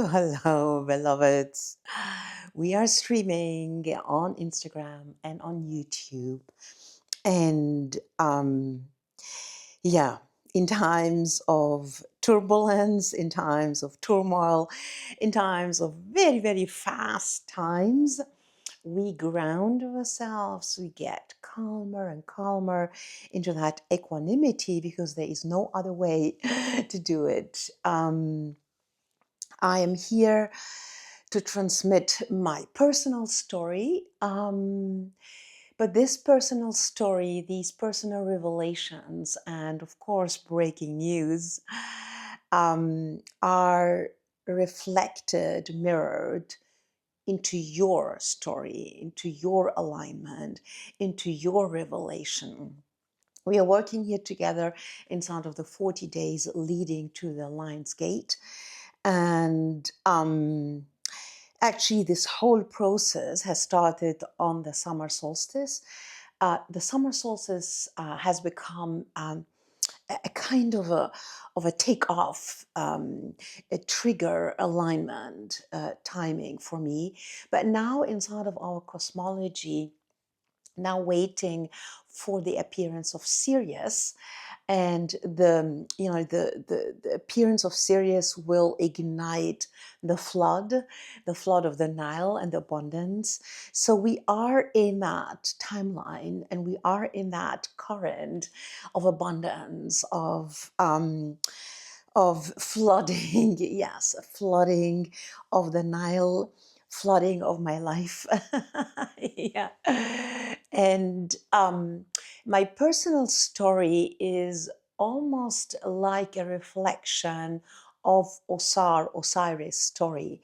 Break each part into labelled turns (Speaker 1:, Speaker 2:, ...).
Speaker 1: hello, beloveds. We are streaming on Instagram and on YouTube. And yeah, in times of turbulence, in times of turmoil, in times of very, very fast times, we ground ourselves, we get calmer and calmer into that equanimity because there is no other way to do it. I am here to transmit my personal story. But this personal story, these personal revelations, and of course, breaking news, are reflected, mirrored into your story, into your alignment, into your revelation. We are working here together inside of the 40 days leading to the Lion's Gate. And actually, this whole process has started on the summer solstice. The summer solstice has become a kind of a takeoff, a trigger alignment timing for me. But now, inside of our cosmology, now waiting for the appearance of Sirius, and the appearance of Sirius will ignite the flood of the Nile and the abundance. So we are in that timeline, and we are in that current of abundance, of flooding, yes, flooding of the Nile, flooding of my life. Yeah. And my personal story is almost like a reflection of Osiris' story.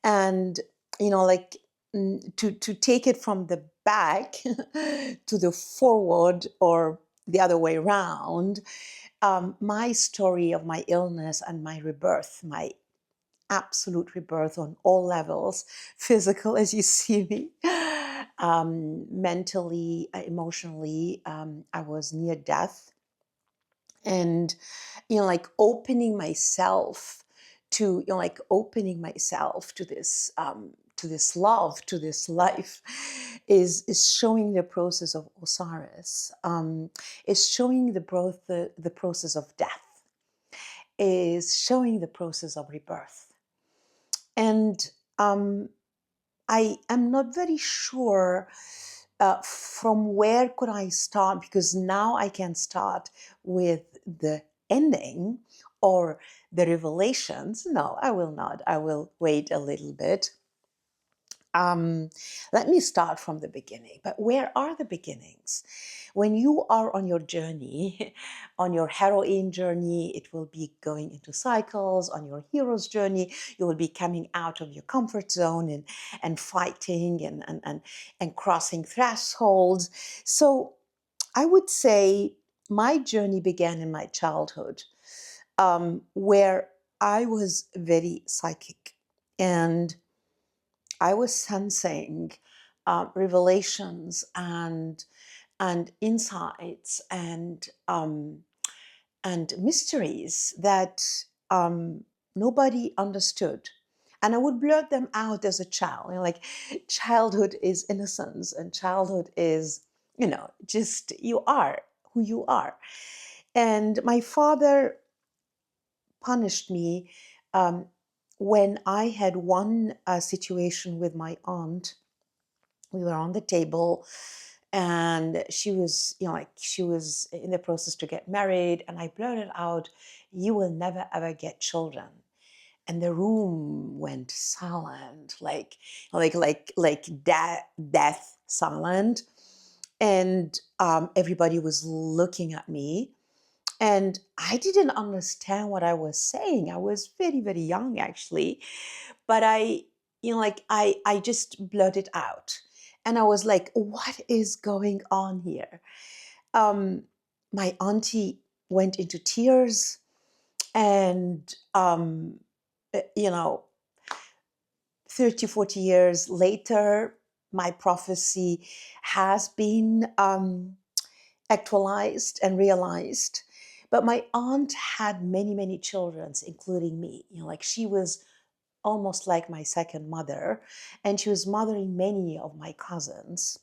Speaker 1: And, like to take it from the back to the forward or the other way around, my story of my illness and my rebirth, my absolute rebirth on all levels, physical, as you see me, mentally, emotionally, I was near death. And, like opening myself opening myself to this love, to this life, is showing the process of Osiris, is showing the process of death, is showing the process of rebirth. And I am not very sure from where could I start, because now I can start with the ending or the revelations. No, I will not. I will wait a little bit. Let me start from the beginning. But where are the beginnings? When you are on your journey, on your heroine journey, it will be going into cycles. On your hero's journey, you will be coming out of your comfort zone and fighting and crossing thresholds. So I would say my journey began in my childhood, where I was very psychic, and I was sensing revelations and insights and mysteries that nobody understood. And I would blurt them out as a child. Like childhood is innocence, and childhood is, just you are who you are. And my father punished me when I had one situation with my aunt. We were on the table, and she was, she was in the process to get married, and I blurted out, "You will never ever get children." And the room went silent, death silent, and everybody was looking at me. And I didn't understand what I was saying. I was very, very young, actually. But I just blurted out. And I was like, what is going on here? Um, my auntie went into tears. And, uh, you know, 30, 40 years later, my prophecy has been actualized and realized. But my aunt had many, many children, including me. She was almost like my second mother, and she was mothering many of my cousins.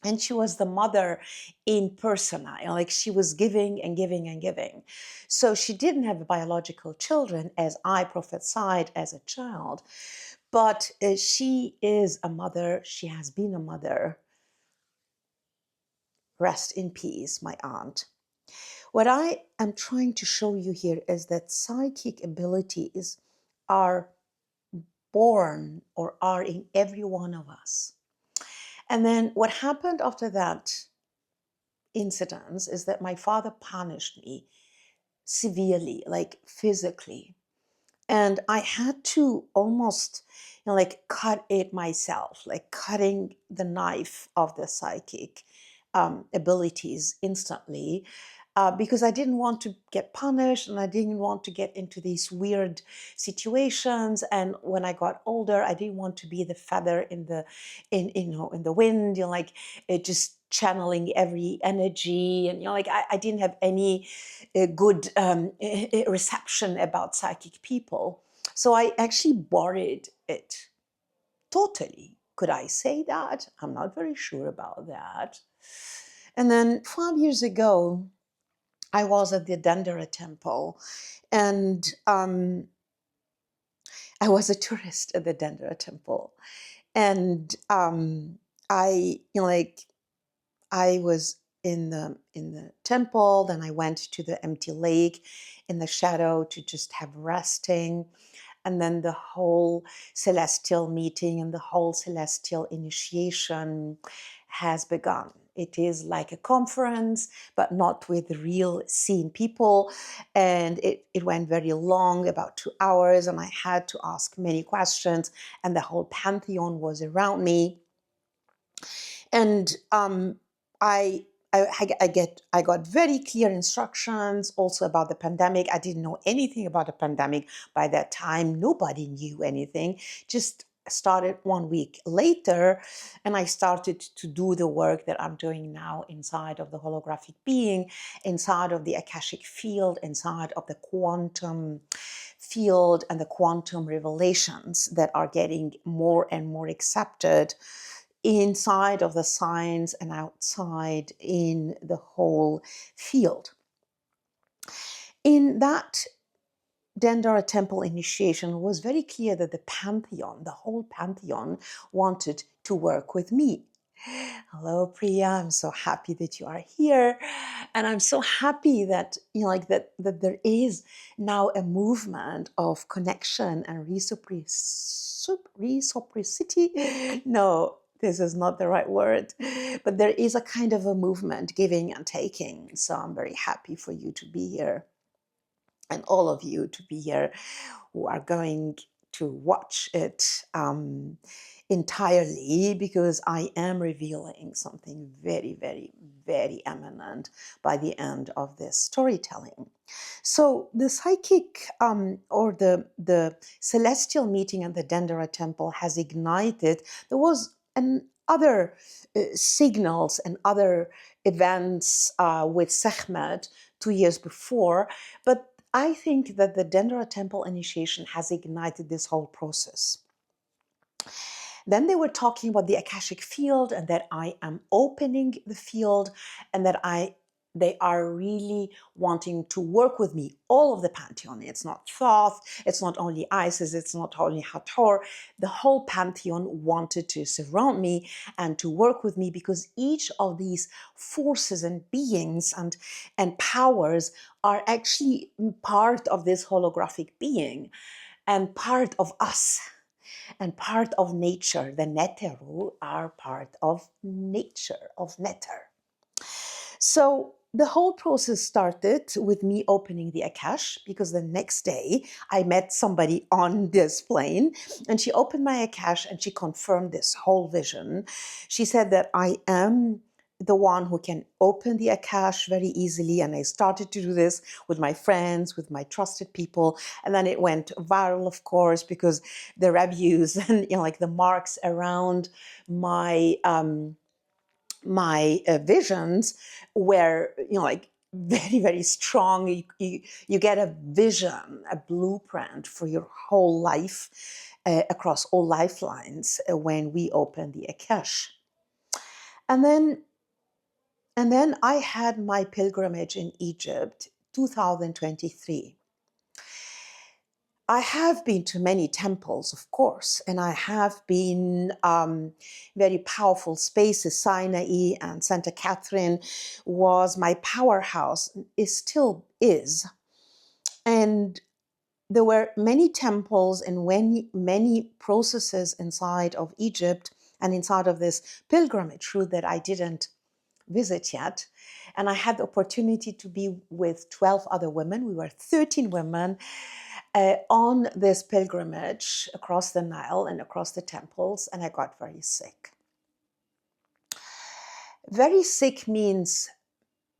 Speaker 1: And she was the mother in persona, like she was giving and giving and giving. So she didn't have biological children, as I prophesied as a child, but she is a mother. She has been a mother. Rest in peace, my aunt. What I am trying to show you here is that psychic abilities are born or are in every one of us. And then what happened after that incident is that my father punished me severely, like physically. And I had to almost, like cut it myself, like cutting the knife of the psychic abilities instantly, because I didn't want to get punished and I didn't want to get into these weird situations. And when I got older, I didn't want to be the feather in the in the wind, like it just channeling every energy. And like I didn't have any good reception about psychic people. So I actually buried it totally. Could I say that? I'm not very sure about that. And then 5 years ago, I was at the Dendera temple, and I was a tourist at the Dendera temple. And I, like, I was in the temple, then I went to the empty lake in the shadow to just have resting. And then the whole celestial meeting and the whole celestial initiation has begun. It is like a conference, but not with real seen people. And it went very long, about 2 hours, and I had to ask many questions, and the whole pantheon was around me. And I, I got very clear instructions also about the pandemic. I didn't know anything about the pandemic by that time. Nobody knew anything. Just started 1 week later, and I started to do the work that I'm doing now inside of the holographic being, inside of the Akashic field, inside of the quantum field and the quantum revelations that are getting more and more accepted inside of the science and outside in the whole field. In that Dendera temple initiation, it was very clear that the pantheon, the whole pantheon, wanted to work with me. Hello, Priya. I'm so happy that you are here, and I'm so happy that like that there is now a movement of connection and reciprocity. No, this is not the right word, but there is a kind of a movement, giving and taking. So I'm very happy for you to be here, and all of you to be here who are going to watch it entirely, because I am revealing something very, very, very eminent by the end of this storytelling. So the psychic or the celestial meeting at the Dendera temple has ignited. There was other signals and other events with Sekhmet 2 years before, but I think that the Dendera temple initiation has ignited this whole process. Then they were talking about the Akashic field, and that I am opening the field, and that they are really wanting to work with me. All of the pantheon. It's not Thoth, it's not only Isis, it's not only Hathor. The whole pantheon wanted to surround me and to work with me, because each of these forces and beings and powers are actually part of this holographic being and part of us and part of nature. The Neteru are part of nature, of Neter. So the whole process started with me opening the Akash, because the next day I met somebody on this plane, and she opened my Akash and she confirmed this whole vision. She said that I am the one who can open the Akash very easily, and I started to do this with my friends, with my trusted people, and then it went viral, of course, because the reviews and like the marks around my my visions were like very, very strong. You get a vision, a blueprint for your whole life across all lifelines when we open the Akash. And then, and then I had my pilgrimage in Egypt, 2023. I have been to many temples, of course, and I have been very powerful spaces. Sinai and Santa Catherine was my powerhouse, it still is. And there were many temples and many processes inside of Egypt and inside of this pilgrimage route that I didn't visit yet. And I had the opportunity to be with 12 other women. We were 13 women on this pilgrimage across the Nile and across the temples, and I got very sick. Very sick means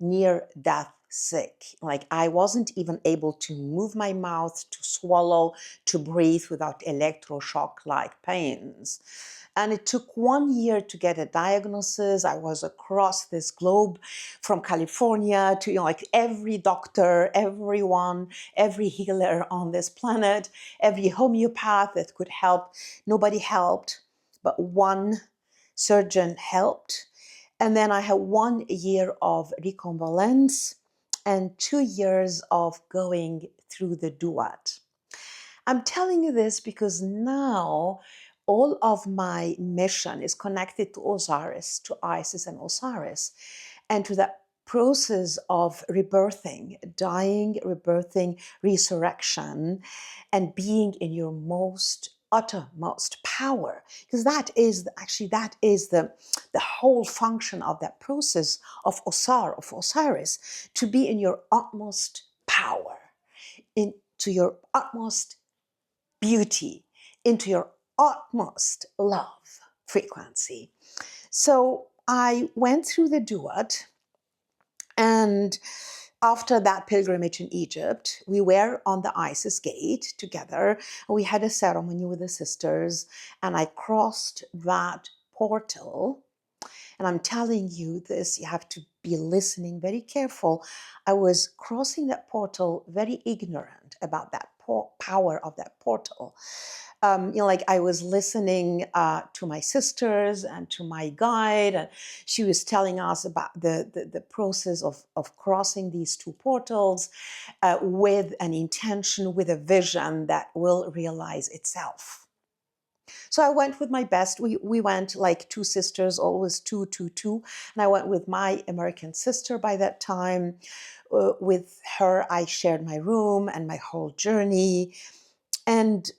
Speaker 1: near death sick. Like I wasn't even able to move my mouth, to swallow, to breathe without electroshock-like pains. And it took 1 year to get a diagnosis. I was across this globe from California to, like every doctor, everyone, every healer on this planet, every homeopath that could help. Nobody helped, but one surgeon helped. And then I had 1 year of reconvalescence and 2 years of going through the duat. I'm telling you this because now all of my mission is connected to Osiris, to Isis and Osiris, and to that process of rebirthing, dying, rebirthing, resurrection, and being in your most uttermost power. Because that is the whole function of that process of Osiris, to be in your utmost power, into your utmost beauty, into your utmost love frequency. So I went through the duat, and after that pilgrimage in Egypt, we were on the Isis gate together. We had a ceremony with the sisters, and I crossed that portal. And I'm telling you this, you have to be listening very careful. I was crossing that portal very ignorant about that power of that portal. Like I was listening to my sisters and to my guide, and she was telling us about the process of crossing these two portals with an intention, with a vision that will realize itself. So I went with my best. We went like two sisters, always two, two, two. And I went with my American sister by that time. With her, I shared my room and my whole journey. And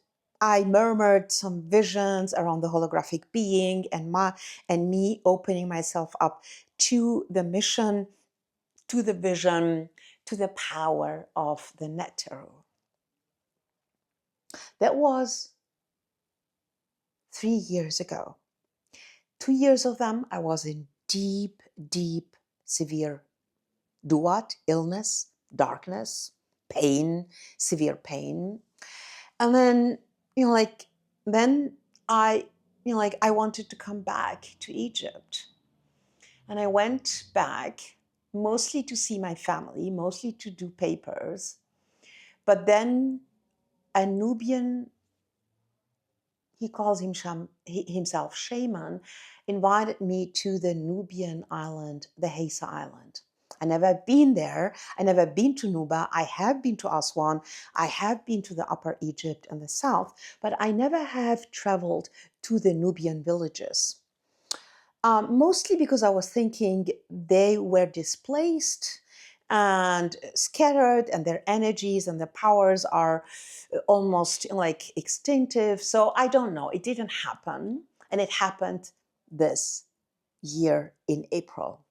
Speaker 1: I murmured some visions around the holographic being and me opening myself up to the mission, to the vision, to the power of the Netero. That was 3 years ago. 2 years of them, I was in deep, deep, severe duat, illness, darkness, pain, severe pain. And then, I wanted to come back to Egypt. And I went back mostly to see my family, mostly to do papers. But then a Nubian, he calls himself shaman, invited me to the Nubian island, the Hesa Island. I never been there. I never been to Nuba. I have been to Aswan. I have been to the Upper Egypt and the south, but I never have traveled to the Nubian villages. Mostly because I was thinking they were displaced and scattered, and their energies and their powers are almost like extinctive. So I don't know. It didn't happen. And it happened this year in April.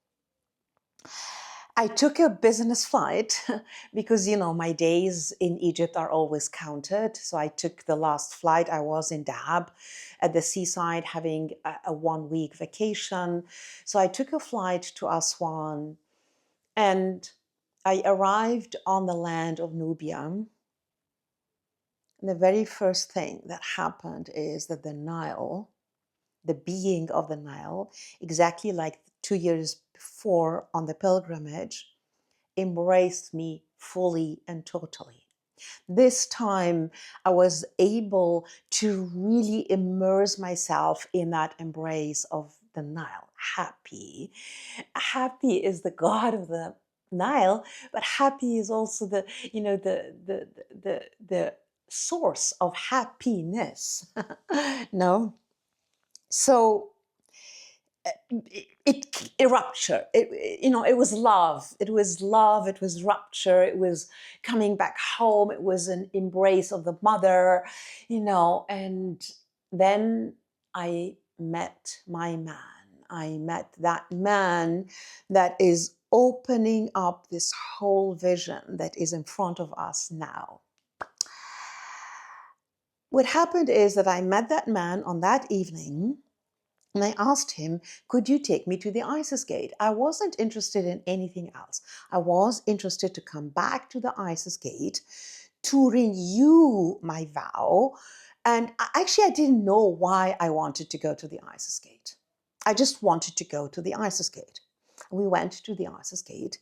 Speaker 1: I took a business flight because, my days in Egypt are always counted. So I took the last flight. I was in Dahab at the seaside having a 1-week vacation. So I took a flight to Aswan, and I arrived on the land of Nubia. And the very first thing that happened is that the Nile, the being of the Nile, exactly like 2 years before on the pilgrimage, embraced me fully and totally. This time I was able to really immerse myself in that embrace of the Nile. Happy. Happy is the god of the Nile, but happy is also the, the source of happiness. No? So it rupture. It was love. It was love. It was rupture. It was coming back home. It was an embrace of the mother, and then I met my man. I met that man that is opening up this whole vision that is in front of us now. What happened is that I met that man on that evening. And I asked him, could you take me to the Isis Gate? I wasn't interested in anything else. I was interested to come back to the Isis Gate to renew my vow. And actually, I didn't know why I wanted to go to the Isis Gate. I just wanted to go to the Isis Gate. We went to the Isis Gate.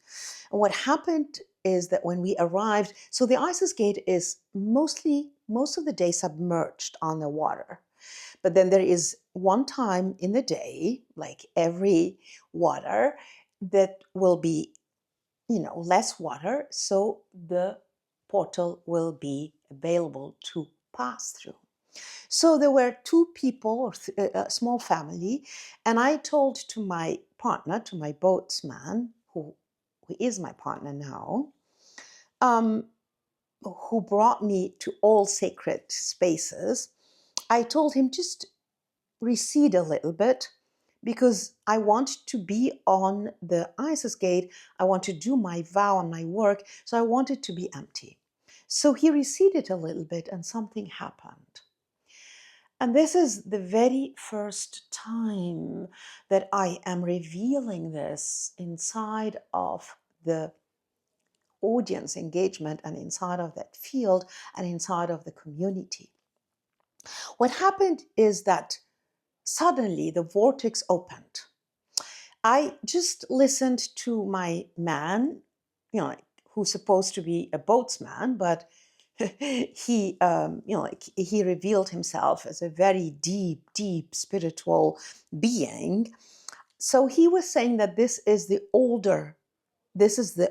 Speaker 1: And what happened is that when we arrived, so the Isis Gate is most of the day submerged on the water. But then there is one time in the day, like every water, that will be, less water, so the portal will be available to pass through. So there were two people, or a small family, and I told to my partner, to my boatsman, who is my partner now, who brought me to all sacred spaces, I told him, just recede a little bit because I want to be on the Isis Gate. I want to do my vow and my work. So I want it to be empty. So he receded a little bit and something happened. And this is the very first time that I am revealing this inside of the audience engagement and inside of that field and inside of the community. What happened is that suddenly the vortex opened. I just listened to my man, who's supposed to be a boatsman, but he, he revealed himself as a very deep, deep spiritual being. So he was saying that this is the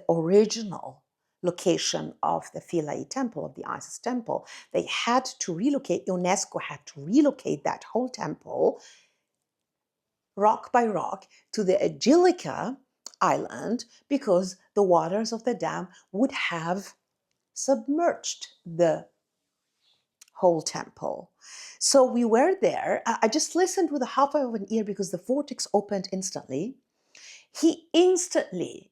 Speaker 1: original location of the Philae temple, of the Isis temple. They had to relocate, UNESCO had to relocate that whole temple rock by rock to the Agilica island because the waters of the dam would have submerged the whole temple. So we were there. I just listened with a half of an ear because the vortex opened instantly. He instantly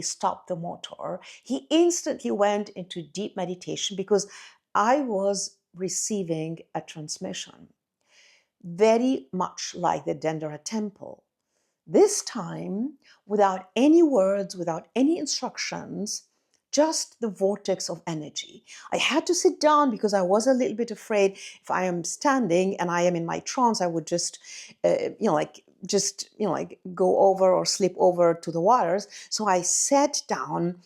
Speaker 1: stopped the motor. He instantly went into deep meditation because I was receiving a transmission, very much like the Dendera temple. This time, without any words, without any instructions, just the vortex of energy. I had to sit down because I was a little bit afraid if I am standing and I am in my trance, I would just, go over or slip over to the waters. So I sat down,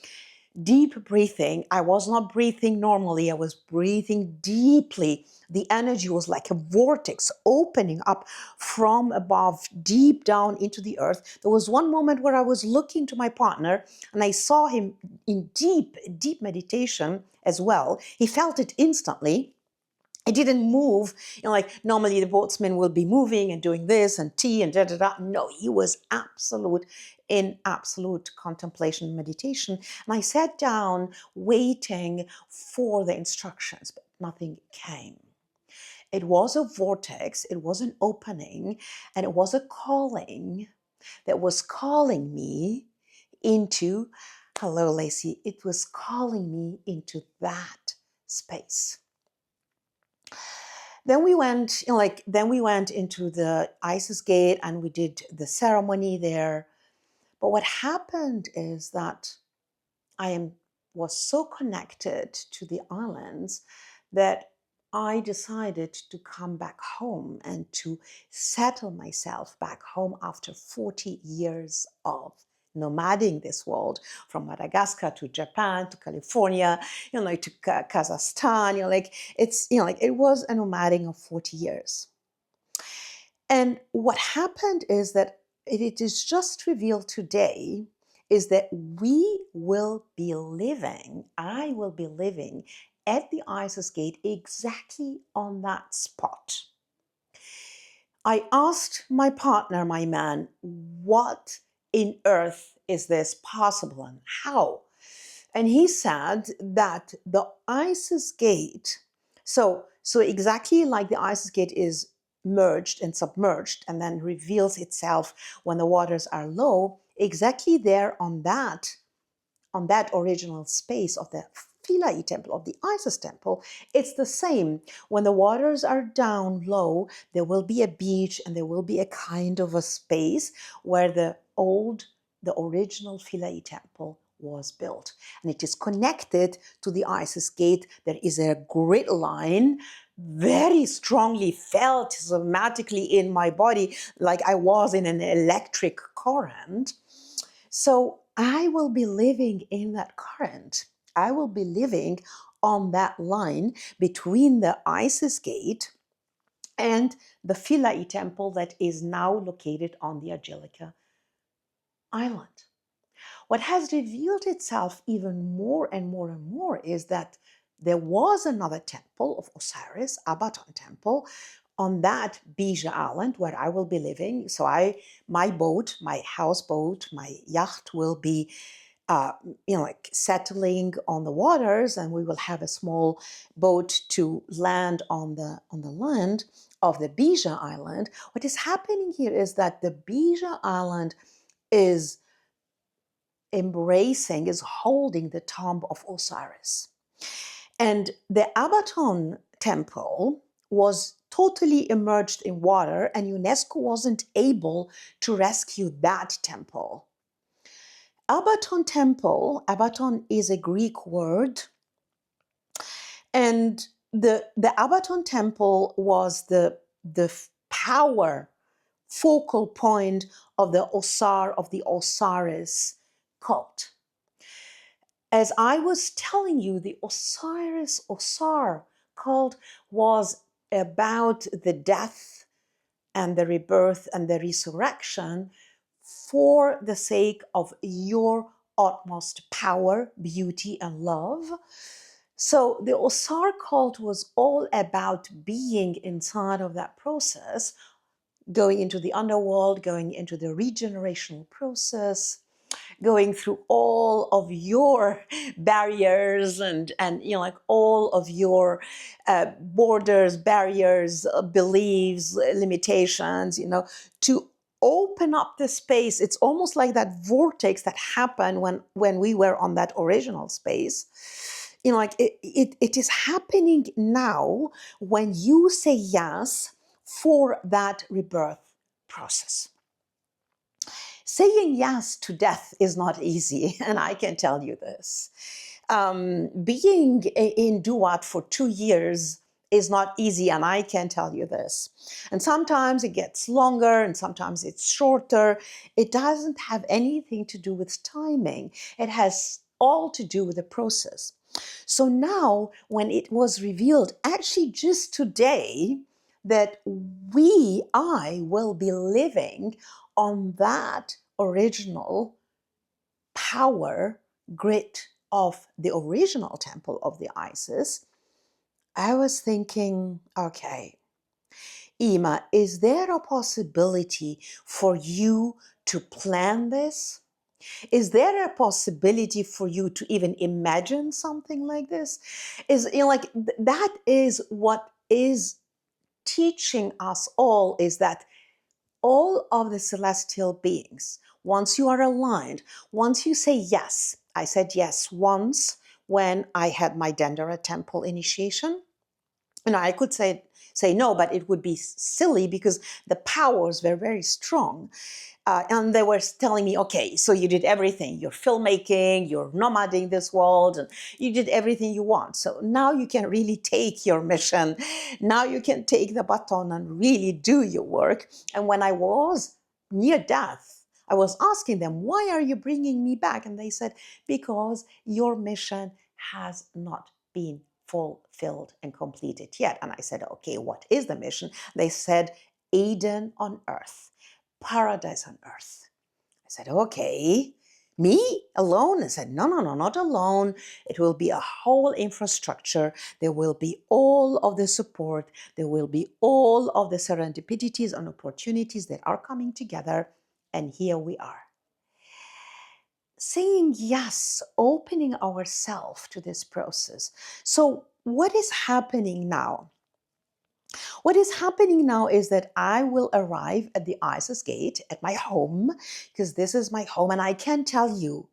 Speaker 1: deep breathing. I was not breathing normally. I was breathing deeply. The energy was like a vortex opening up from above, deep down into the earth. There was one moment where I was looking to my partner and I saw him in deep, deep meditation as well. He felt it instantly. It didn't move, like normally the boatsmen will be moving and doing this and tea and da da da. No, he was in absolute contemplation and meditation. And I sat down waiting for the instructions, but nothing came. It was a vortex, it was an opening, and it was a calling that was calling me into, hello, Lacey, it was calling me into that space. Then we went, into the Isis Gate and we did the ceremony there. But what happened is that was so connected to the islands that I decided to come back home and to settle myself back home after 40 years of nomading this world from Madagascar to Japan to California, to Kazakhstan, it was a nomading of 40 years. And what happened is that it is just revealed today is that I will be living at the Isis Gate exactly on that spot. I asked my partner, my man, what in earth is this possible and how? And he said that the Isis Gate, so exactly like the Isis Gate is merged and submerged and then reveals itself when the waters are low, exactly there on that original space of the Philae temple, of the Isis temple, it's the same. When the waters are down low, there will be a beach and there will be a kind of a space where the original Philae temple was built. And it is connected to the Isis Gate. There is a grid line, very strongly felt somatically in my body, like I was in an electric current. So I will be living in that current. I will be living on that line between the Isis Gate and the Philae temple that is now located on the Angelica Island. What has revealed itself even more and more and more is that there was another temple of Osiris, Abaton temple, on that Bija Island where I will be living. So my boat, my houseboat, my yacht will be settling on the waters, and we will have a small boat to land on the land of the Bija Island. What is happening here is that the Bija Island is holding the tomb of Osiris. And the Abaton temple was totally immersed in water, and UNESCO wasn't able to rescue that temple. Abaton is a Greek word, and the Abaton temple was the power focal point of the Osiris cult. As I was telling you, the Osar cult was about the death and the rebirth and the resurrection for the sake of your utmost power, beauty, and love. So the Osar cult was all about being inside of that process, going into the underworld, going into the regenerational process, going through all of your barriers and all of your borders, barriers, beliefs, limitations, to open up the space. It's almost like that vortex that happened when we were on that original space. It is happening now when you say yes for that rebirth process. Saying yes to death is not easy, and I can tell you this. Being in Duat for 2 years is not easy, and I can tell you this. And sometimes it gets longer, and sometimes it's shorter. It doesn't have anything to do with timing. It has all to do with the process. So now, when it was revealed, actually just today, that I will be living on that original power grid of the original temple of the Isis, I was thinking, okay, Ima, is there a possibility for you to plan this? Is there a possibility for you to even imagine something like this? That is what is teaching us all, is that all of the celestial beings, once you are aligned, once you say yes, I said yes once when I had my Dendera temple initiation. And I could say no, but it would be silly because the powers were very strong. And they were telling me, okay, so you did everything. You're filmmaking, you're nomading this world, and you did everything you want. So now you can really take your mission. Now you can take the baton and really do your work. And when I was near death, I was asking them, why are you bringing me back? And they said, because your mission has not been fulfilled and completed yet. And I said, okay, what is the mission? They said, Eden on earth, paradise on earth. I said, okay. Me alone? I said, no, no, no, not alone. It will be a whole infrastructure. There will be all of the support. There will be all of the serendipities and opportunities that are coming together. And here we are. Saying yes, opening ourselves to this process. So, what is happening now? What is happening now is that I will arrive at the Isis Gate at my home, because this is my home. And I can tell you,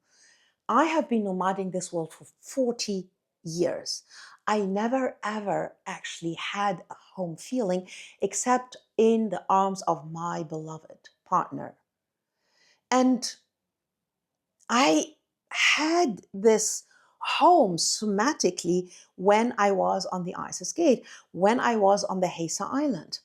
Speaker 1: I have been nomading this world for 40 years. I never ever actually had a home feeling except in the arms of my beloved partner. And I had this home somatically when I was on the Isis Gate, when I was on the Hesa Island.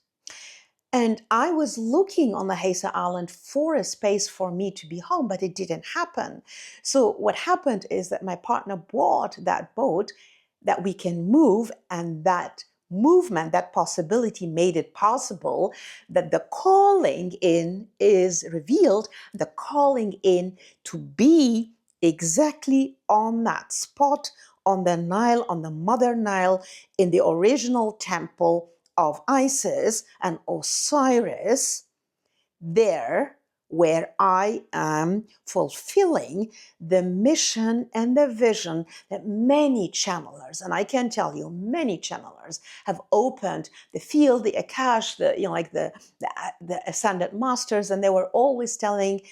Speaker 1: And I was looking on the Hesa Island for a space for me to be home, but it didn't happen. So what happened is that my partner bought that boat that we can move, and that movement, that possibility made it possible that the calling in is revealed, the calling in to be exactly on that spot on the Nile, on the Mother Nile, in the original temple of Isis and Osiris, there where I am fulfilling the mission and the vision that many channelers, and I can tell you, many channelers have opened the field, the Akash, the ascended masters, and they were always telling,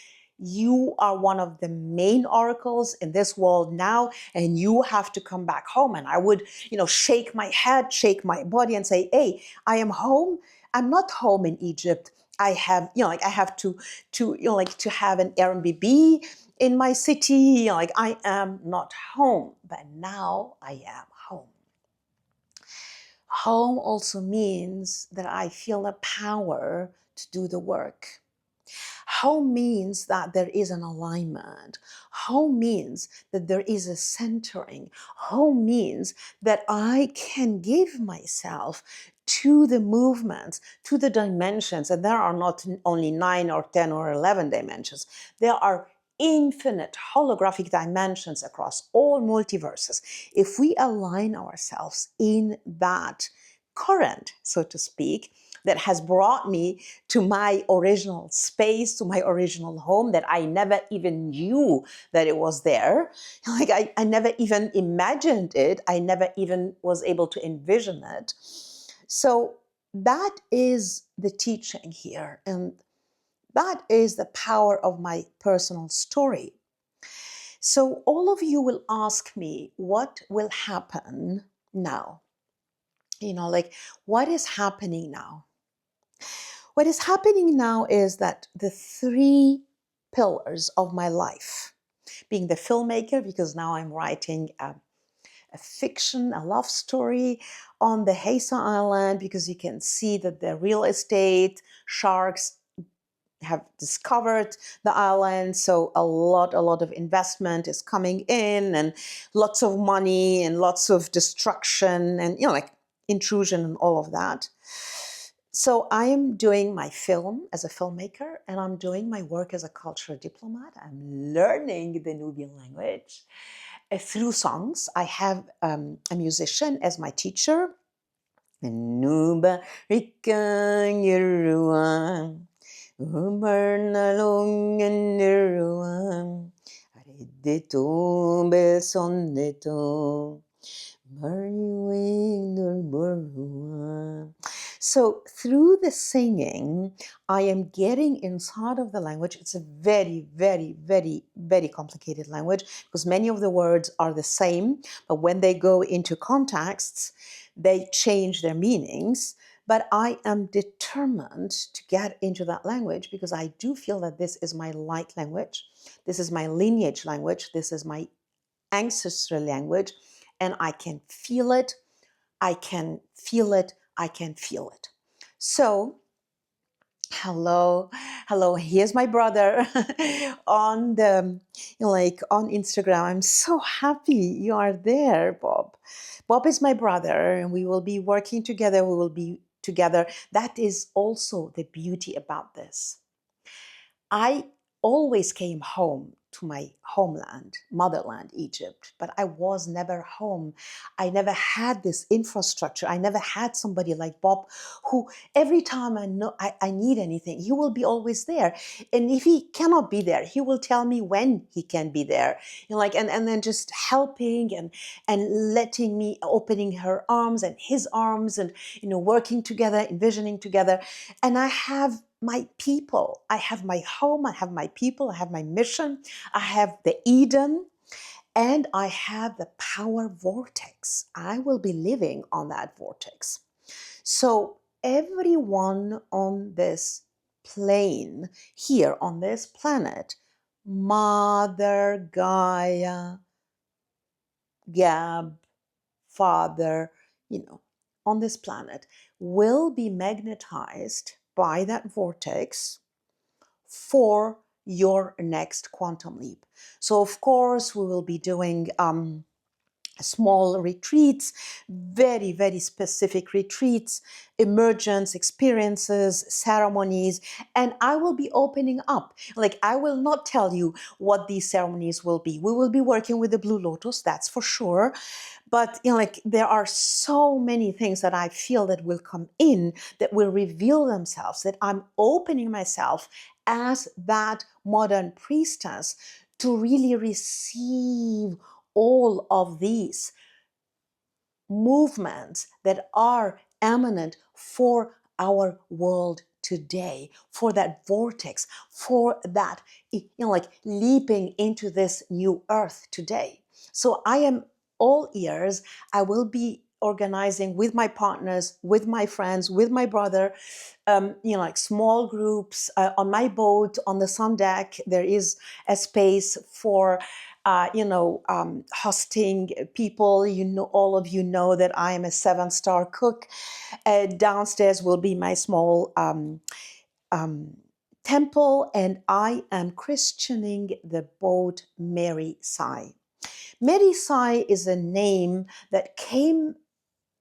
Speaker 1: you are one of the main oracles in this world now, and you have to come back home. And I would, shake my head, shake my body, and say, hey, I am home. I'm not home in Egypt. I have, I have to have an Airbnb in my city. I am not home, but now I am home. Home also means that I feel the power to do the work. Home means that there is an alignment. Home means that there is a centering. Home means that I can give myself to the movements, to the dimensions. And there are not only 9 or 10 or 11 dimensions. There are infinite holographic dimensions across all multiverses. If we align ourselves in that current, so to speak, that has brought me to my original space, to my original home that I never even knew that it was there. I never even imagined it. I never even was able to envision it. So that is the teaching here. And that is the power of my personal story. So all of you will ask me, what will happen now? What is happening now? What is happening now is that the 3 pillars of my life, being the filmmaker, because now I'm writing a fiction, a love story on the Hesa Island, because you can see that the real estate sharks have discovered the island. So a lot of investment is coming in, and lots of money and lots of destruction and, intrusion and all of that. So I am doing my film as a filmmaker, and I'm doing my work as a cultural diplomat. I'm learning the Nubian language through songs. I have a musician as my teacher. Nuba Rikan Yeruan, Ubernalong and Yeruan, Aridito Belsoneto. So through the singing, I am getting inside of the language. It's a very, very, very, very complicated language because many of the words are the same, but when they go into contexts, they change their meanings. But I am determined to get into that language because I do feel that this is my light language. This is my lineage language. This is my ancestral language. And I can feel it, I can feel it, I can feel it. So, hello, hello, here's my brother on the, like on Instagram. I'm so happy you are there, Bob. Bob is my brother, and we will be working together. We will be together. That is also the beauty about this. I always came home to my homeland, motherland, Egypt, but I was never home. I never had this infrastructure. I never had somebody like Bob who every time I need anything, he will be always there. And if he cannot be there, he will tell me when he can be there. Like and then just helping and letting me opening her arms and his arms and working together, envisioning together. And I have my people. I have my home, I have my people, I have my mission, I have the Eden, and I have the power vortex. I will be living on that vortex. So everyone on this plane, here on this planet, Mother, Gaia, Gab, Father, on this planet, will be magnetized by that vortex for your next quantum leap. So, of course, we will be doing small retreats, very, very specific retreats, emergence experiences, ceremonies, and I will be opening up. Like, I will not tell you what these ceremonies will be. We will be working with the Blue Lotus, that's for sure. But like there are so many things that I feel that will come in that will reveal themselves, that I'm opening myself as that modern priestess to really receive all of these movements that are eminent for our world today, for that vortex, for that, like leaping into this new earth today. So I am all ears. I will be organizing with my partners, with my friends, with my brother, like small groups on my boat, on the sun deck. There is a space for hosting people. All of you know that I am a 7-star cook. Downstairs will be my small temple, and I am christening the boat Mary Sai. Mary Sai is a name that came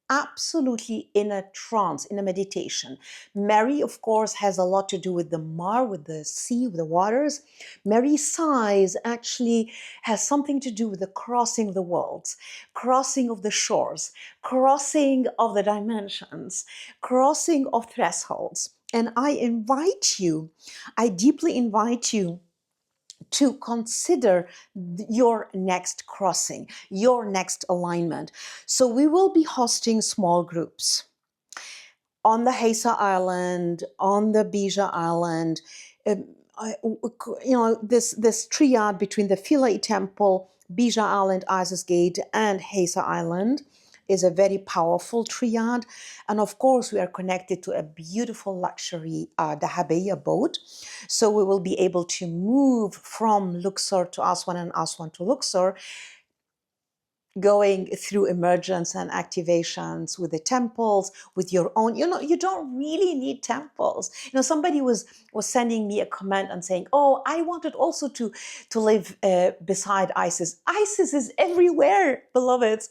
Speaker 1: absolutely in a trance, in a meditation. Mary, of course, has a lot to do with the mar, with the sea, with the waters. Mary sighs actually has something to do with the crossing of the worlds, crossing of the shores, crossing of the dimensions, crossing of thresholds. And I invite you, I deeply invite you to consider your next crossing, your next alignment. So we will be hosting small groups on the Hesa Island, on the Bija Island. This triad between the Philae Temple, Bija Island, Isis Gate, and Hesa Island is a very powerful triad. And of course, we are connected to a beautiful luxury Dahabeya boat. So we will be able to move from Luxor to Aswan and Aswan to Luxor, going through emergence and activations with the temples, with your own. You don't really need temples. Somebody was sending me a comment and saying, oh, I wanted also to live beside Isis. Isis is everywhere, beloveds.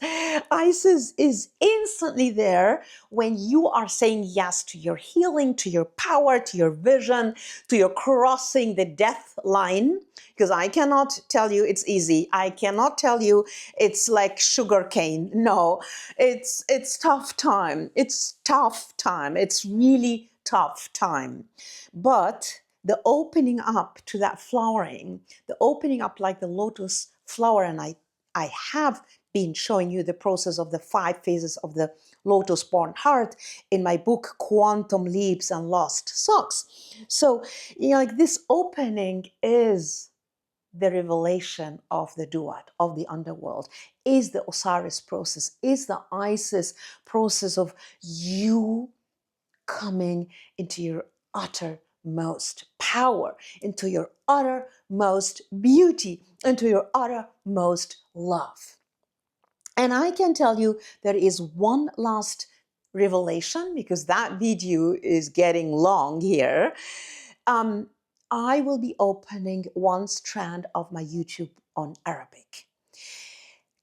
Speaker 1: Isis is instantly there when you are saying yes to your healing, to your power, to your vision, to your crossing the death line. Because I cannot tell you it's easy. I cannot tell you it's like sugar cane. No, it's tough time. It's tough time. It's really tough time. But the opening up to that flowering, the opening up like the lotus flower, and I have been showing you the process of the 5 phases of the lotus-born heart in my book, Quantum Leaps and Lost Socks. So, like this opening is the revelation of the duat, of the underworld, is the Osiris process, is the Isis process of you coming into your uttermost power, into your uttermost beauty, into your uttermost love. And I can tell you there is one last revelation, because that video is getting long here. I will be opening one strand of my YouTube on Arabic.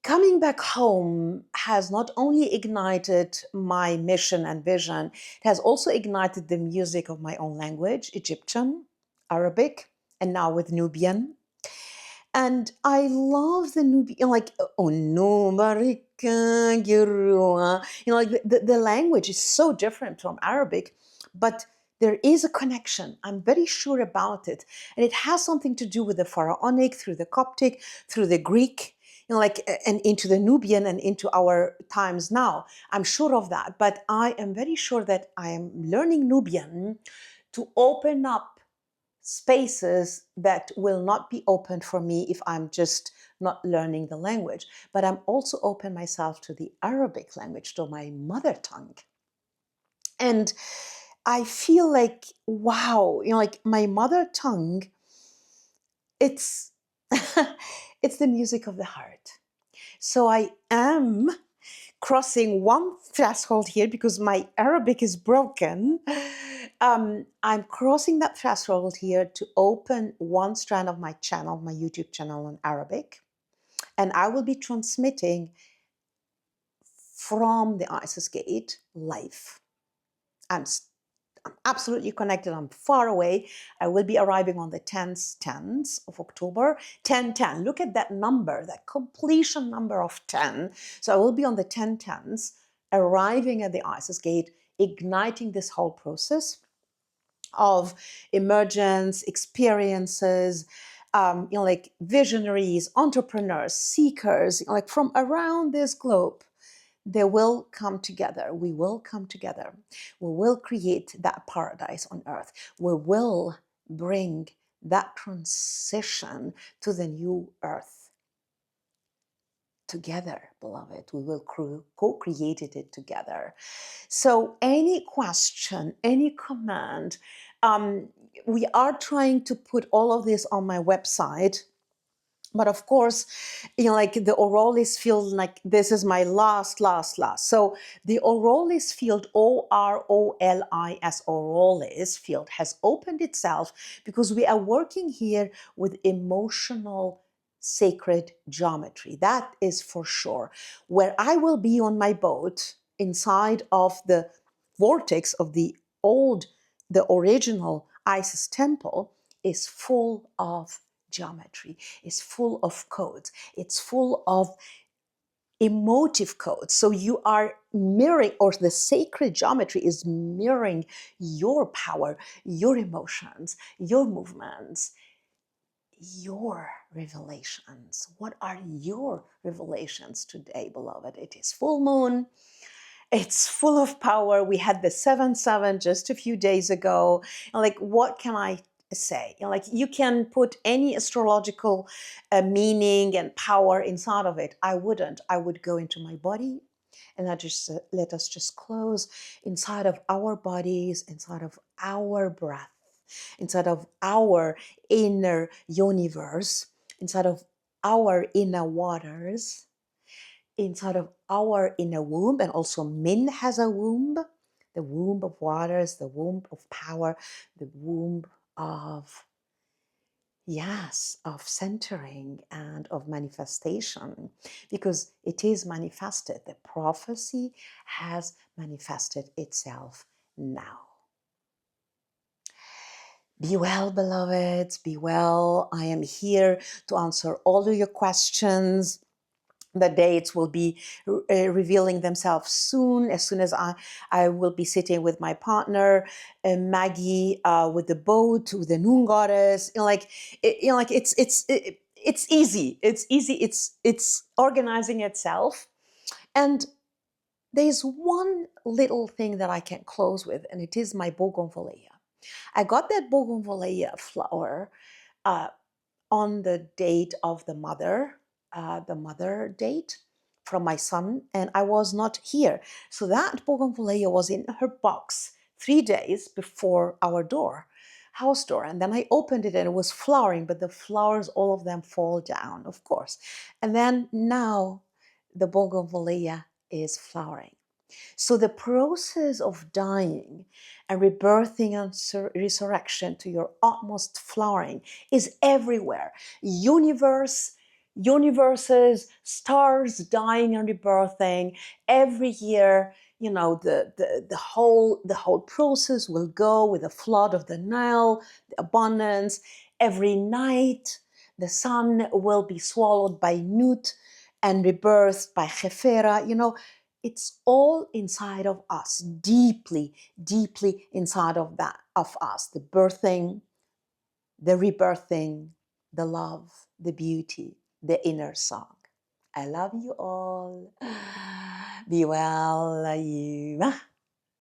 Speaker 1: Coming back home has not only ignited my mission and vision, it has also ignited the music of my own language, Egyptian, Arabic, and now with Nubian. And I love the Nubian, like, oh no, Marika, like the language is so different from Arabic, but there is a connection. I'm very sure about it. And it has something to do with the Pharaonic, through the Coptic, through the Greek, and into the Nubian and into our times now. I'm sure of that. But I am very sure that I am learning Nubian to open up spaces that will not be opened for me if I'm just not learning the language. But I'm also open myself to the Arabic language, to my mother tongue. And I feel like, wow, like my mother tongue, it's it's the music of the heart. So I am crossing one threshold here because my Arabic is broken. I'm crossing that threshold here to open one strand of my channel, my YouTube channel on Arabic. And I will be transmitting from the Isis Gate live. I'm absolutely connected. I'm far away. I will be arriving on the 10th of October, 10:10. Look at that number, that completion number of 10. So I will be on the 10:10s, arriving at the Isis Gate, igniting this whole process of emergence, experiences, like visionaries, entrepreneurs, seekers, like from around this globe. They will come together. We will come together. We will create that paradise on earth. We will bring that transition to the new earth together, beloved. We will co-create it together. So any question, any command, we are trying to put all of this on my website. But of course, like the Aurolis field, like this is my last. So the Aurolis field, Orolis, Aurolis field has opened itself because we are working here with emotional sacred geometry. That is for sure. Where I will be on my boat inside of the vortex of the original Isis temple is full of geometry, is full of codes, it's full of emotive codes. So you are mirroring, or the sacred geometry is mirroring your power, your emotions, your movements, your revelations. What are your revelations today, beloved? It is full moon. It's full of power. We had the 7/7 just a few days ago. And like, what can I say? Like, you can put any astrological meaning and power inside of it. I wouldn't. I would go into my body, and I just let us just close inside of our bodies, inside of our breath, inside of our inner universe, inside of our inner waters, inside of our inner womb. And also Min has a womb, the womb of waters, the womb of power, the womb of, yes, of centering and of manifestation, because it is manifested. The prophecy has manifested itself now. Be well, beloveds, be well. I am here to answer all of your questions. The dates will be revealing themselves soon, as soon as I will be sitting with my partner, Maggie, with the boat, with the Noon Goddess. It's easy. It's easy. It's organizing itself. And there's one little thing that I can close with, and it is my bougainvillea. I got that bougainvillea flower on the date of the mother date from my son, and I was not here. So that bougainvillea was in her box 3 days before our house door. And then I opened it and it was flowering, but the flowers, all of them fall down, of course. And then now the bougainvillea is flowering. So the process of dying and rebirthing and resurrection to your utmost flowering is everywhere. Universes, stars dying and rebirthing every year. You know, the whole process will go with the flood of the Nile, the abundance. Every night, the sun will be swallowed by Nut and rebirthed by Hefera. You know, it's all inside of us, deeply, deeply inside of us. The birthing, the rebirthing, the love, the beauty, the inner song. I love you all. Be well, you.